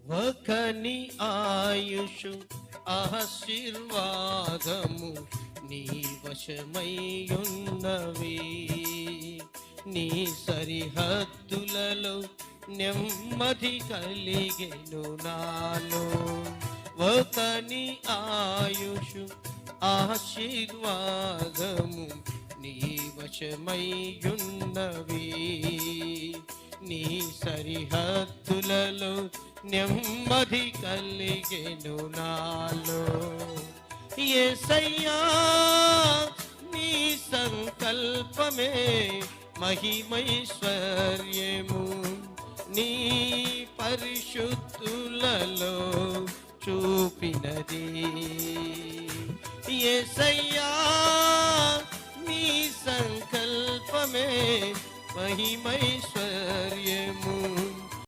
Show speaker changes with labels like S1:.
S1: ఒకని ఆయుషు ఆశీర్వాదము నీ వశమయ్యున్నవి, నీ సరిహద్దులలో నెమ్మది కలిగెను నాలో. ఒకని ఆయుషు ఆశీర్వాదము నీ వశమయ్యున్నవి, నీ సరిహద్దులలో నెమ్మది కలిగెను నాలో. యేసయ్యా నీ సంకల్పమే మహిమైశ్వర్యము, నీ పరిశుద్ధులలో చూపినది. యేసయ్యా నీ సంకల్పమే మహిమైశ్వర్యము,